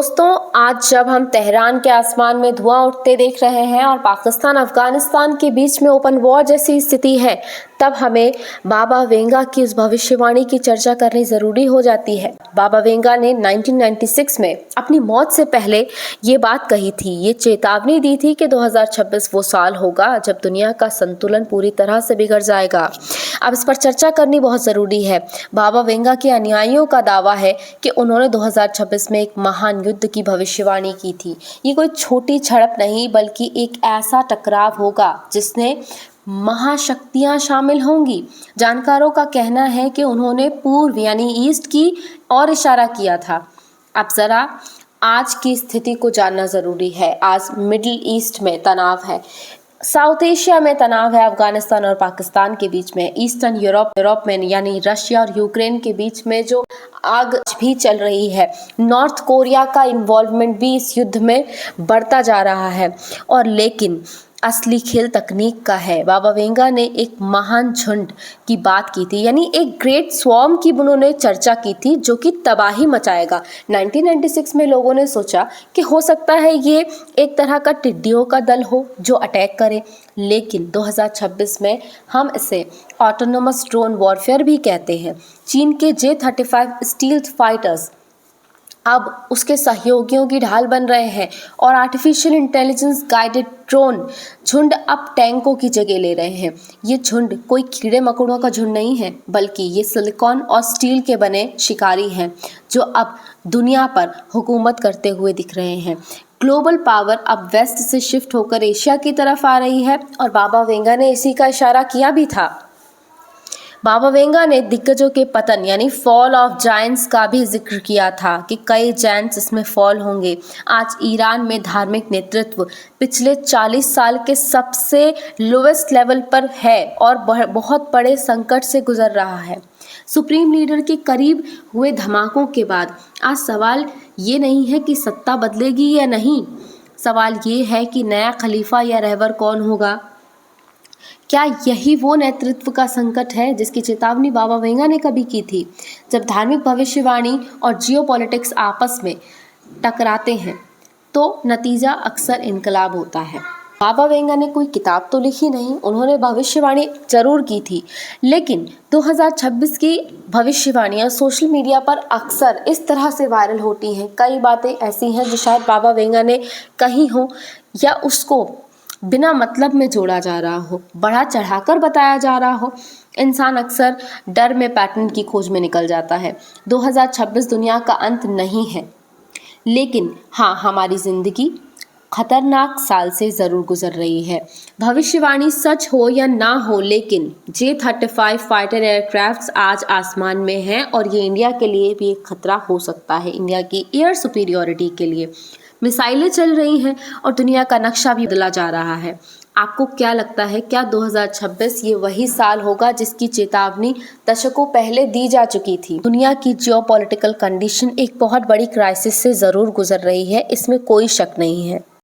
दोस्तों, आज जब हम तेहरान के आसमान में धुआं उठते देख रहे हैं और पाकिस्तान अफगानिस्तान के बीच में ओपन वॉर जैसी स्थिति है, तब हमें बाबा वेंगा की उस भविष्यवाणी की चर्चा करनी जरूरी हो जाती है। बाबा वेंगा ने 1996 में अपनी मौत से पहले ये बात कही थी, ये चेतावनी दी थी कि 2026 वो साल होगा जब दुनिया का संतुलन पूरी तरह से बिगड़ जाएगा। अब इस पर चर्चा करनी बहुत ज़रूरी है। बाबा वेंगा के अनुयायियों का दावा है कि उन्होंने 2026 में एक महान युद्ध की भविष्यवाणी की थी। ये कोई छोटी झड़प नहीं, बल्कि एक ऐसा टकराव होगा जिसने महाशक्तियां शामिल होंगी। जानकारों का कहना है कि उन्होंने पूर्व यानी ईस्ट की ओर इशारा किया था। अब ज़रा आज की स्थिति को जानना ज़रूरी है। आज मिडिल ईस्ट में तनाव है, साउथ एशिया में तनाव है, अफगानिस्तान और पाकिस्तान के बीच में, ईस्टर्न यूरोप में यानी रशिया और यूक्रेन के बीच में जो आग भी चल रही है, नॉर्थ कोरिया का इन्वॉल्वमेंट भी इस युद्ध में बढ़ता जा रहा है। और लेकिन असली खेल तकनीक का है। बाबा वेंगा ने एक महान झुंड की बात की थी, यानी एक ग्रेट स्वॉर्म की उन्होंने चर्चा की थी जो कि तबाही मचाएगा। 1996 में लोगों ने सोचा कि हो सकता है ये एक तरह का टिड्डियों का दल हो जो अटैक करे, लेकिन 2026 में हम इसे ऑटोनोमस ड्रोन वॉरफेयर भी कहते हैं। चीन के J-35 स्टील्थ फाइटर्स अब उसके सहयोगियों की ढाल बन रहे हैं और आर्टिफिशियल इंटेलिजेंस गाइडेड ड्रोन झुंड अब टैंकों की जगह ले रहे हैं। ये झुंड कोई कीड़े मकोड़ों का झुंड नहीं है, बल्कि ये सिलिकॉन और स्टील के बने शिकारी हैं जो अब दुनिया पर हुकूमत करते हुए दिख रहे हैं। ग्लोबल पावर अब वेस्ट से शिफ्ट होकर एशिया की तरफ आ रही है और बाबा वेंगा ने इसी का इशारा किया भी था। बाबा वेंगा ने दिग्गजों के पतन यानी फॉल ऑफ जायंट्स का भी जिक्र किया था कि कई जायंट्स इसमें फॉल होंगे। आज ईरान में धार्मिक नेतृत्व पिछले 40 साल के सबसे लोवेस्ट लेवल पर है और बहुत बड़े संकट से गुजर रहा है। सुप्रीम लीडर के करीब हुए धमाकों के बाद आज सवाल ये नहीं है कि सत्ता बदलेगी या नहीं, सवाल ये है कि नया खलीफा या रहबर कौन होगा। क्या यही वो नेतृत्व का संकट है जिसकी चेतावनी बाबा वेंगा ने कभी की थी? जब धार्मिक भविष्यवाणी और जियोपॉलिटिक्स आपस में टकराते हैं तो नतीजा अक्सर इनकलाब होता है। बाबा वेंगा ने कोई किताब तो लिखी नहीं, उन्होंने भविष्यवाणी जरूर की थी, लेकिन 2026 की भविष्यवाणियाँ सोशल मीडिया पर अक्सर इस तरह से वायरल होती हैं। कई बातें ऐसी हैं जो शायद बाबा वेंगा ने कही हो या उसको बिना मतलब में जोड़ा जा रहा हो, बढ़ा चढ़ाकर बताया जा रहा हो। इंसान अक्सर डर में पैटर्न की खोज में निकल जाता है। 2026 दुनिया का अंत नहीं है, लेकिन हाँ, हमारी जिंदगी खतरनाक साल से ज़रूर गुजर रही है। भविष्यवाणी सच हो या ना हो, लेकिन J-35 फाइटर एयरक्राफ्ट्स आज आसमान में हैं और ये इंडिया के लिए भी एक खतरा हो सकता है। इंडिया की एयर सुपीरियॉरिटी के लिए मिसाइलें चल रही हैं और दुनिया का नक्शा भी बदला जा रहा है। आपको क्या लगता है, क्या 2026 ये वही साल होगा जिसकी चेतावनी दशकों पहले दी जा चुकी थी? दुनिया की जियोपॉलिटिकल कंडीशन एक बहुत बड़ी क्राइसिस से ज़रूर गुजर रही है, इसमें कोई शक नहीं है।